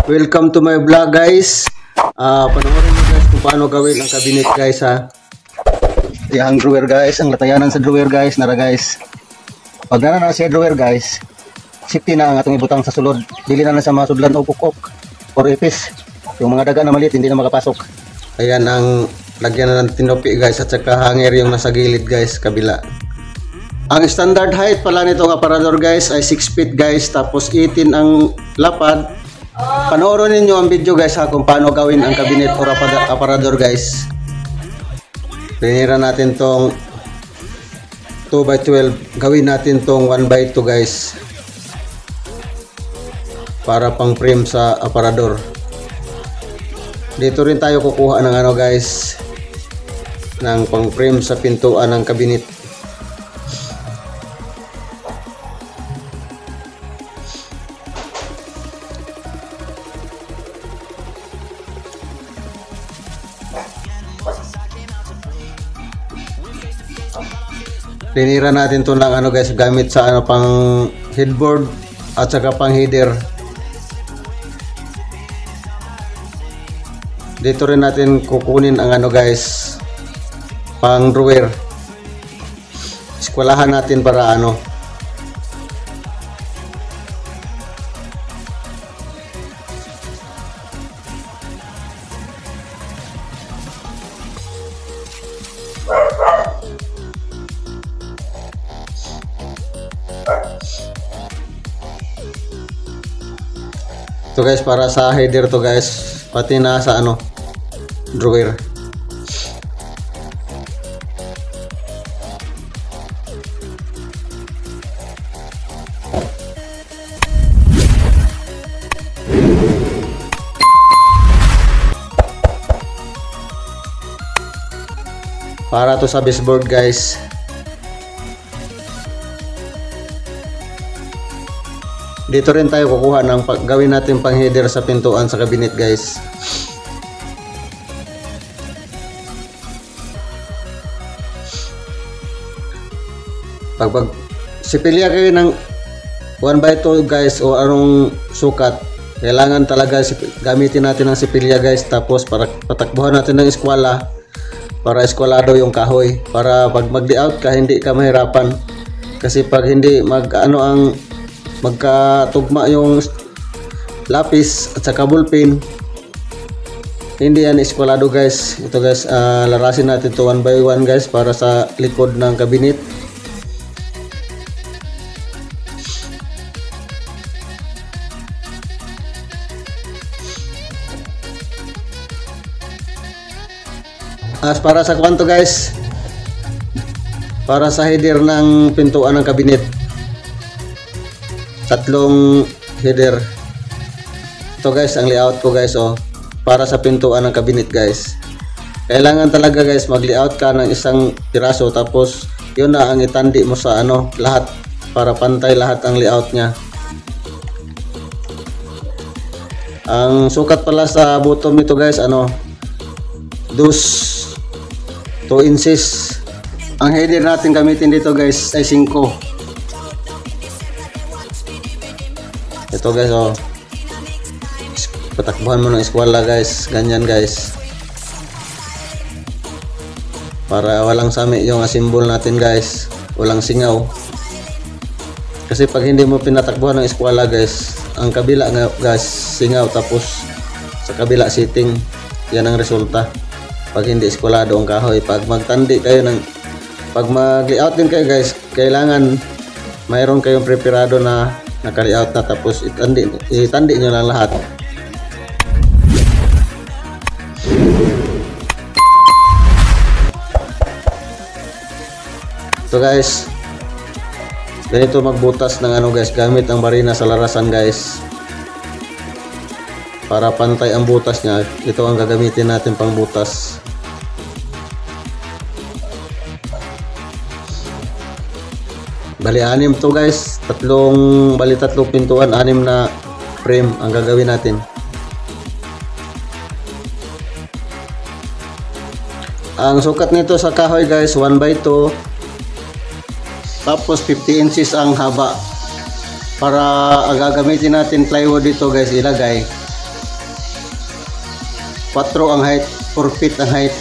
Welcome to my vlog guys. Panoorin mo guys kung paano gawin ang cabinet guys ha. Ang drawer guys, ang latayanan sa drawer guys, nara guys. Pag na siya drawer guys, safety na ang atong ibutang sa sulod. Dili na sa mga sudlan o kukok or ipis. Yung mga daga na maliit hindi na makapasok. Ayan ang lagyan na ng tinupi guys at saka hanger yung nasa gilid guys, kabila. Ang standard height pala nitong aparador guys ay 6 feet guys, tapos 18 ang lapad. Panoorin ninyo ang video guys ha kung paano gawin ang cabinet or aparador guys. Pinira natin tong 2x12, gawin natin tong 1x2 guys para pang frame sa aparador. Dito rin tayo kukuha ng ano guys, ng pang frame sa pintuan ng cabinet. Tinira natin to ng ano guys, gamit sa ano pang headboard at saka pang header. Dito rin natin kukunin ang ano guys, pang drawer. Eskwelahan natin para ano. Ito guys, para sa header to guys, pati na sa ano, drawer. Para to sa baseboard guys. Dito rin tayo kukuha ng gawin natin pang header sa pintuan sa cabinet guys. Pag sipilya kayo ng 1x2 guys o anong sukat, kailangan talaga gamitin natin ang sipilya guys, tapos para patakbuhan natin ng eskwela para eskwalado yung kahoy, para pag mag-layout ka hindi ka mahirapan. Kasi pag hindi magkatugma yung lapis at saka ballpen, hindi yan eskwalado guys. Ito guys, larasin natin to 1x1 guys para sa likod ng cabinet. As para sa kwanto guys, para sa header ng pintuan ng cabinet, tatlong header. Ito guys ang layout ko guys para sa pintuan ng cabinet guys. Kailangan talaga guys mag-layout ka ng isang piraso, tapos yun na ang itandi mo sa ano lahat para pantay lahat ang layout niya. Ang sukat pala sa bottom nito guys 2 inches. Ang header natin gamitin dito guys ay 5. Ito guys patakbuhan mo ng eskwela guys, ganyan guys, para walang sami yung symbol natin guys, walang singaw. Kasi pag hindi mo pinatakbuhan ng eskwela guys, ang kabila nga guys singaw, tapos sa kabila sitting, yan ang resulta pag hindi eskwelado ang kahoy. Pag magtandi kayo pag mag-layout din kayo guys, kailangan mayroon kayong preparado na naka-layout na, tapos itandi nyo lang lahat. So guys, ganito magbutas ng ano guys, gamit ang barina sa larasan guys, para pantay ang butas niya. Ito ang gagamitin natin pang butas. Bali 6 to guys, tatlong pintuan, 6 na frame ang gagawin natin. Ang sukat nito sa kahoy guys 1x2, tapos 50 inches ang haba. Para gagamitin natin plywood dito guys, ilagay 4 ang height, 4 feet ang height.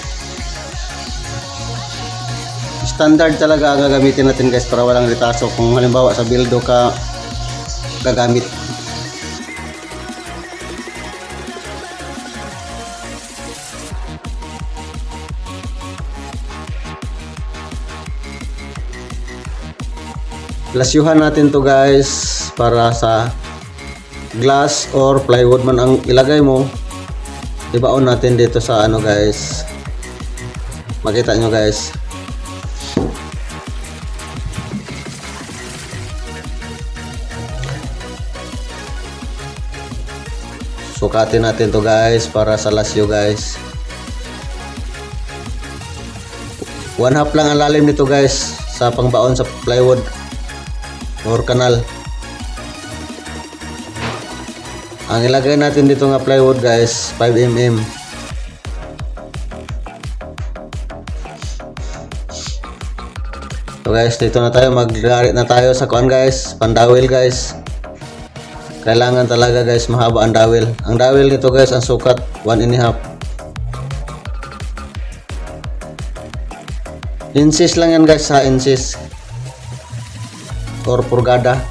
Standard talaga ang gagamitin natin guys para walang retaso kung halimbawa sa bildo ka gagamit. Lasyuhan natin to guys para sa glass or plywood man ang ilagay mo. Ibaon natin dito sa ano guys. Makita nyo guys. Sukatin natin to guys para sa lasyo guys. 1/2 lang ang lalim nito guys sa pangbaon sa plywood or kanal. Ang ilagay natin dito nga plywood guys 5mm. So guys, dito na tayo, maglari na tayo sa kuan guys, pandawil guys. Kailangan talaga guys mahaba ang dawil. Ang dawil nito guys, ang sukat 1.5 inches lang yan guys, sa inches or purgada.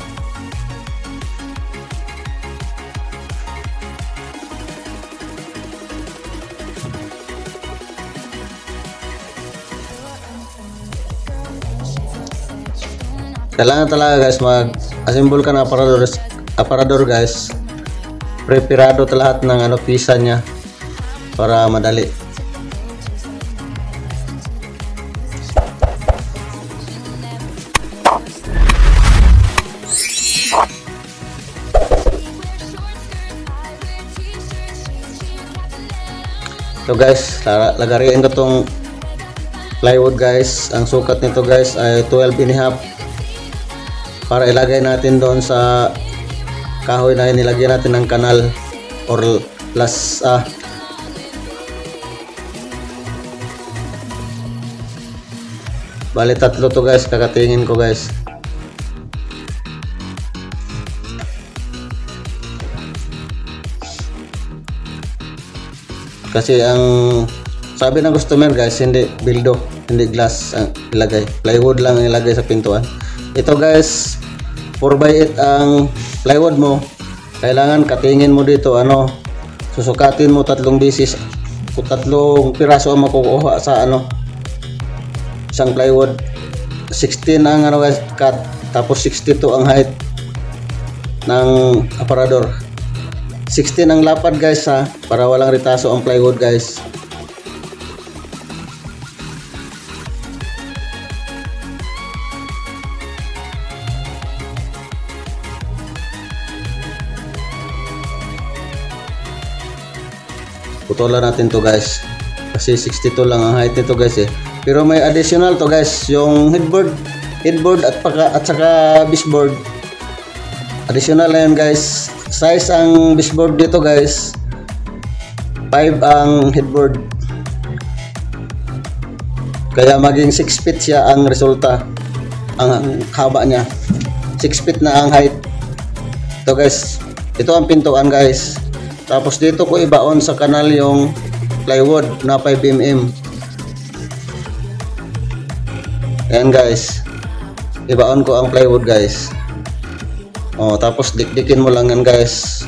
Kailangan talaga guys mag-assemble ka ng aparador guys. Preparado lahat ng ano pisa niya para madali. So guys, lagariin ko tong plywood guys. Ang sukat nito guys ay 12.5 para ilagay natin doon sa kahoy na nilagyan natin ng kanal or lasa. Bali 3 to guys, kakatingin ko guys. Kasi ang sabi ng customer guys, hindi bildo, hindi glass ang ilagay, plywood lang ang ilagay sa pintuan. Ito guys, 4x8 ang plywood mo. Kailangan katingin mo dito, ano, susukatin mo 3 beses, 3 piraso ang makukuha sa ano, isang plywood. 16 ang ano guys, cut, tapos 62 ang height ng aparador. 16 ang lapad guys ha, para walang retaso ang plywood guys. Putulan natin to guys kasi 62 lang ang height nito guys eh. Pero may additional to guys, yung headboard at saka baseboard. Additional na yun guys. Size ang baseboard dito guys 5 ang headboard, kaya maging 6 feet siya ang resulta. Ang haba niya 6 feet na ang height. Ito guys, ito ang pintuan guys. Tapos dito ko ibaon sa kanal yung plywood na 5mm. Ayan guys, ibaon ko ang plywood guys. Tapos dikdikin mo lang yan guys.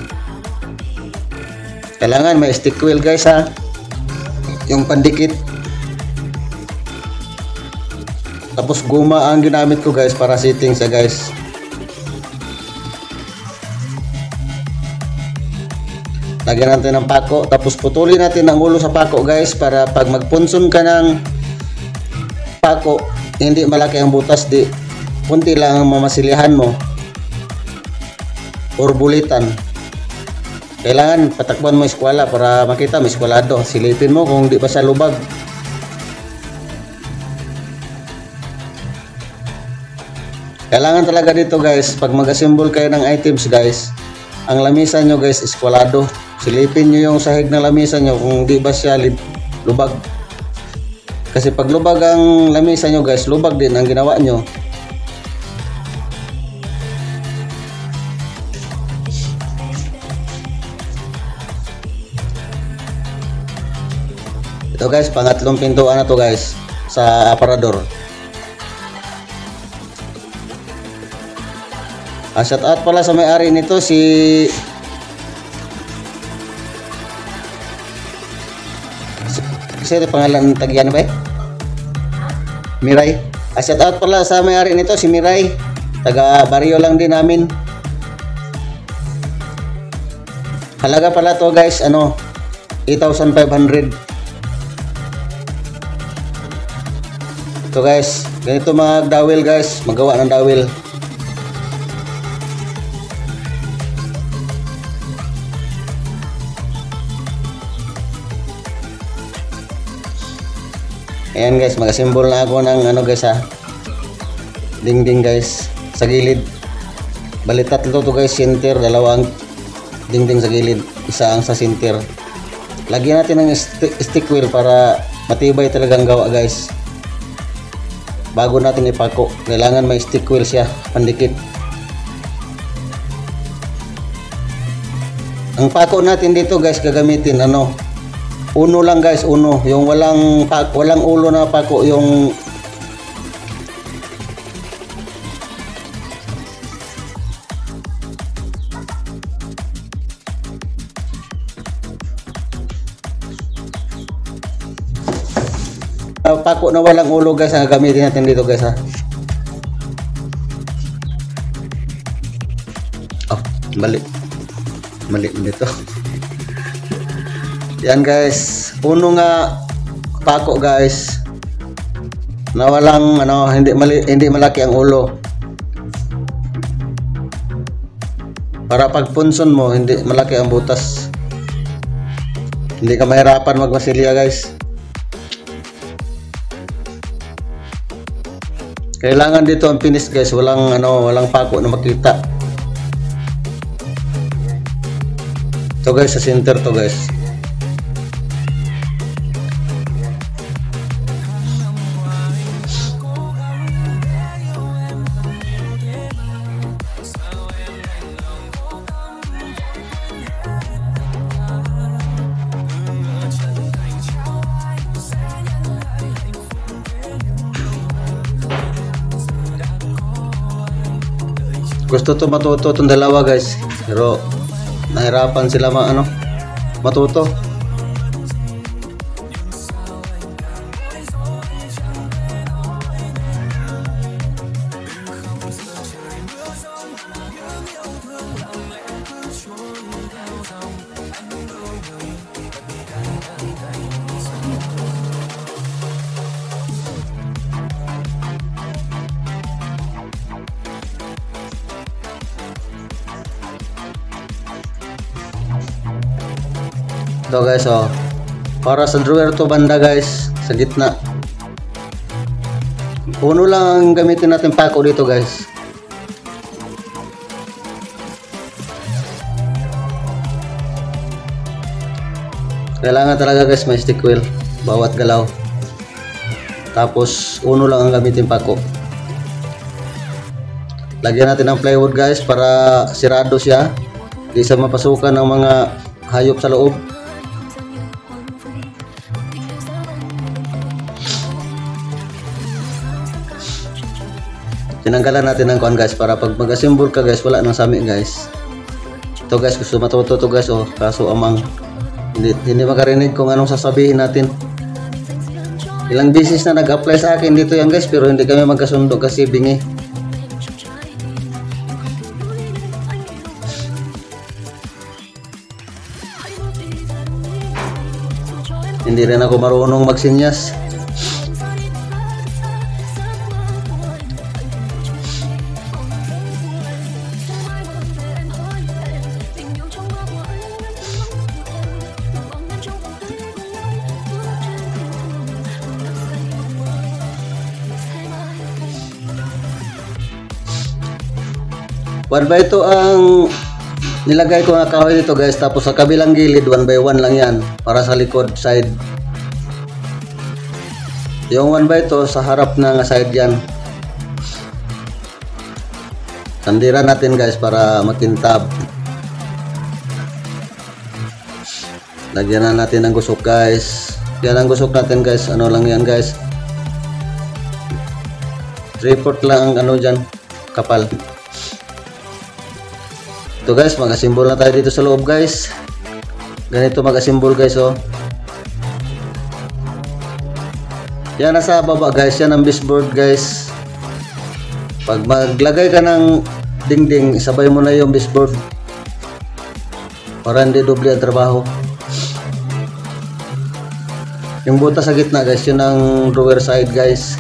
Kailangan may stick wheel guys ha, yung pandikit. Tapos guma ang ginamit ko guys para setting sa guys. Lagyan natin ng pako, tapos putulin natin ang ulo sa pako guys, para pag magpunson ka ng pako, hindi malaki ang butas, di kunti lang ang mamasilihan mo or bulitan. Kailangan patakbuhan mo eskwela para makita mo eskwelado. Silipin mo kung di ba sa lubag. Kailangan talaga dito guys, pag mag-assemble kayo ng items guys, ang lamisa nyo guys eskwelado. Silipin nyo yung sahig ng lamisa nyo kung di ba siya lubag. Kasi pag lubag ang lamisa nyo guys, lubag din ang ginawa nyo. Ito guys, pangatlong pintuan na to guys sa aparador. Shout out pala sa may-ari nito si kasi ito pangalan ng tagyan ba eh? Miray. Shout out pala sa may-ari nito si Miray. Taga baryo lang din namin. Halaga pala to guys, 8,500. Ito guys, ganito mag-dowel guys, magawa ng dowel. Ayan guys, mag-assemble na ako ng guys dingding guys sa gilid. Bali tatlo to guys, center, dalawang dingding sa gilid, isa ang sa center. Lagyan natin ng stick wheel para matibay talagang gawa guys. Bago natin ipako, kailangan may stick wheel siya, pandikit. Ang pako natin dito guys, gagamitin uno lang guys, uno, yung walang ulo na pako, yung pako na walang ulo guys ang gagamitin natin dito guys mali dito. Yan guys, uno nga pako guys na walang hindi malaki ang ulo, para pag punson mo hindi malaki ang butas, hindi ka mahirapan magmasilya guys. Kailangan dito ang finish guys, walang pako na makita. Ito guys, sa center to guys. Gusto to matuto itong dalawa guys, pero nahirapan sila matuto. Ito guys, para sa drawer to banda guys, sa gitna. Uno lang ang gamitin natin pako dito guys. Kailangan talaga guys may stick wheel bawat galaw. Tapos uno lang ang gamitin pako. Lagyan natin ng plywood guys para sirado siya, hindi siya mapasukan ng mga hayop sa loob. Tinanggalan natin ng kuan guys para pag mag-assemble ka guys wala nang sami guys. Ito guys, gusto matuto to guys kaso amang hindi makarinig kung anong sasabihin natin. Ilang beses na nag-apply sa akin dito yan guys, pero hindi kami magkasundo kasi bingi. Hindi rin ako marunong magsinyas. One by 2 ang nilagay ko nga kahoy dito guys, tapos sa kabilang gilid 1 by 1 lang yan para sa likod side. Yung 1 by 2 sa harap na nga side yan. Sandiran natin guys para makintab. Lagyan na natin ng gusok guys. Yan ang gusok natin guys. Ano lang yan guys. 3/4 lang ang ano dyan, kapal. Ito guys, mag-assemble na tayo dito sa loob guys. Ganito mag-assemble guys oh. Yan nasa baba guys, yan ang baseboard guys. Pag maglagay ka ng dingding, isabay mo na yung baseboard para hindi doble ang trabaho. Yung butas sa gitna guys, yun ang drawer side guys.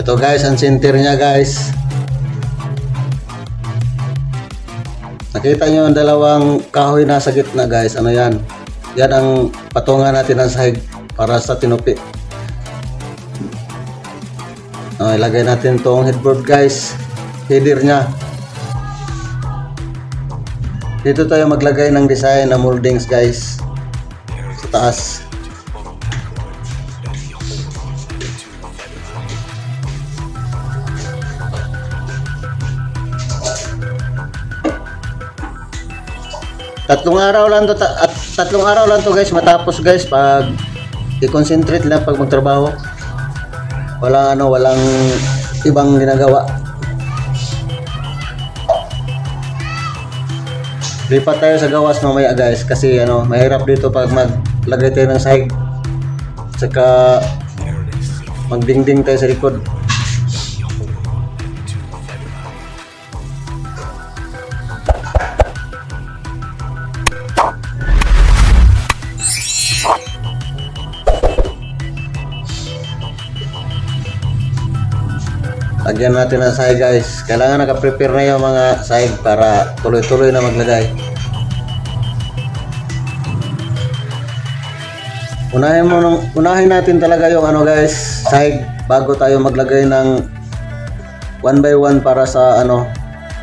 Ito guys, ang center niya guys. Nakita nyo ang dalawang kahoy nasa gitna guys. Ano yan? Yan ang patungan natin ng sahig para sa tinupi. Ilagay natin tong headboard guys. Header niya. Dito tayo maglagay ng design na moldings guys. Sa taas. Tatlong araw lang to guys matapos guys pag i-concentrate lang pag magtrabaho. Walang ibang ginagawa. Lipat tayo sa gawas mamaya guys kasi mahirap dito pag maglagay tayo ng sahig. Saka magdingding tayo sa likod. Lagyan natin ng sahig guys. Kailangan naka-prepare na yung mga sahig para tuloy-tuloy na maglagay. Unahin natin talaga yung guys, sahig bago tayo maglagay ng 1 by 1 para sa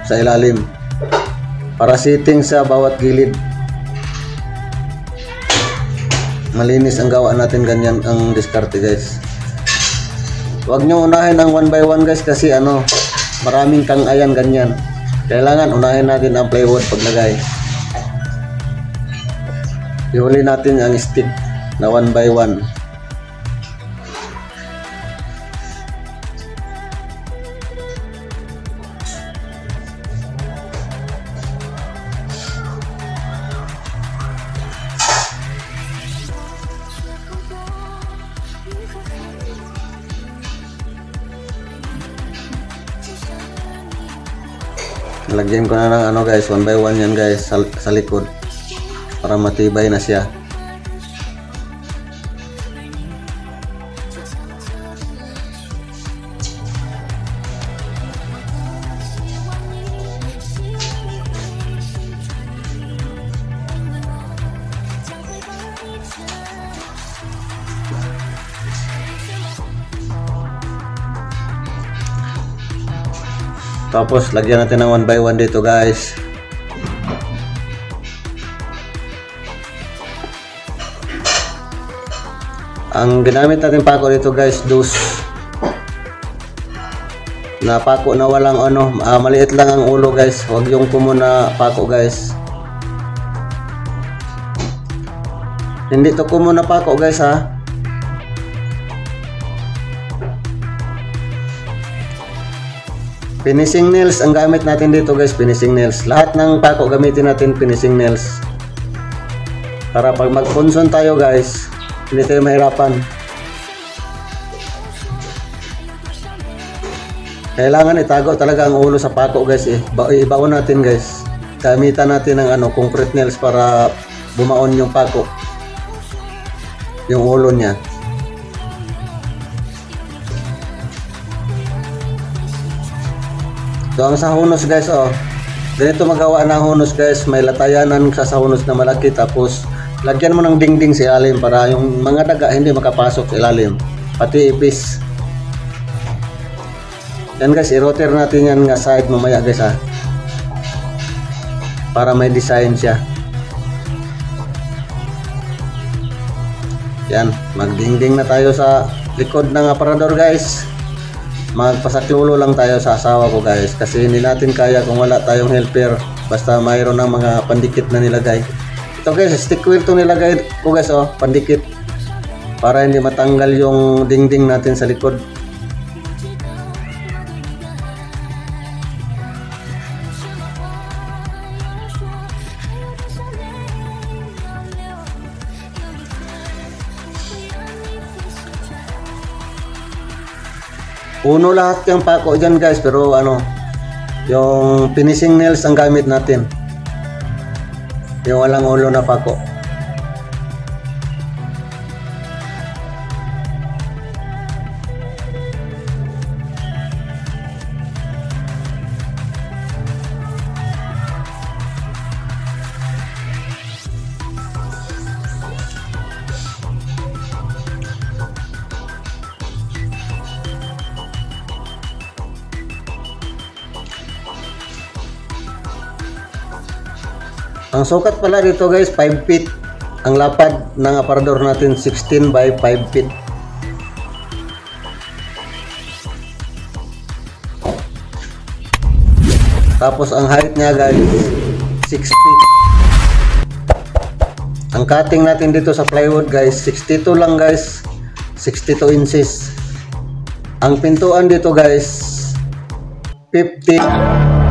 sa ilalim. Para setting sa bawat gilid. Malinis ang gawa natin, ganyan ang diskarte guys. Huwag nyo unahin ang 1 by 1 guys kasi maraming kang-ayan ganyan. Kailangan unahin natin ang plywood paglagay. Ihuli natin ang stick na 1 by 1. Lagyan ko na ng guys, 1 by 1 yan guys sa likod para matibay na siya. Tapos lagyan natin ng 1 by 1 dito guys. Ang ginamit natin pako dito guys, dus na pako na walang maliit lang ang ulo guys. Huwag yung common na pako guys. Hindi to common na pako guys ha. Finishing nails ang gamit natin dito guys, finishing nails. Lahat ng pako gamitin natin finishing nails. Para pag mag-punson tayo guys, hindi tayo mahirapan. Kailangan itago talaga ang ulo sa pako guys eh. Ibaon natin guys. Gamitan natin ng concrete nails para bumaon yung pako. Yung ulo niya. So ang sa hunos guys Ganito magawa ng hunos guys, may latayanan sa hunos na malaki, tapos lagyan mo ng dingding sa ilalim para yung mga daga hindi makapasok sa ilalim, pati ipis. Yan guys, i-rotate natin yan nga side mamaya guys ha, para may design siya. Yan, magdingding na tayo sa likod ng aparador guys. Magpasaklulo lang tayo sa asawa ko guys, kasi hindi natin kaya kung wala tayong helper, basta mayroon ng mga pandikit na nilagay. Ito guys, stick wheel to nilagay ko guys, oh, pandikit, para hindi matanggal yung dingding natin sa likod. Uno lahat yung pako dyan guys, pero ano, yung finishing nails ang gamit natin, yung walang ulo na pako. Ang sukat pala dito guys, 5 feet. Ang lapad ng aparador natin 16 by 5 feet. Tapos ang height niya guys, 6 feet. Ang cutting natin dito sa plywood guys, 62 lang guys, 62 inches. Ang pintuan dito guys, 50.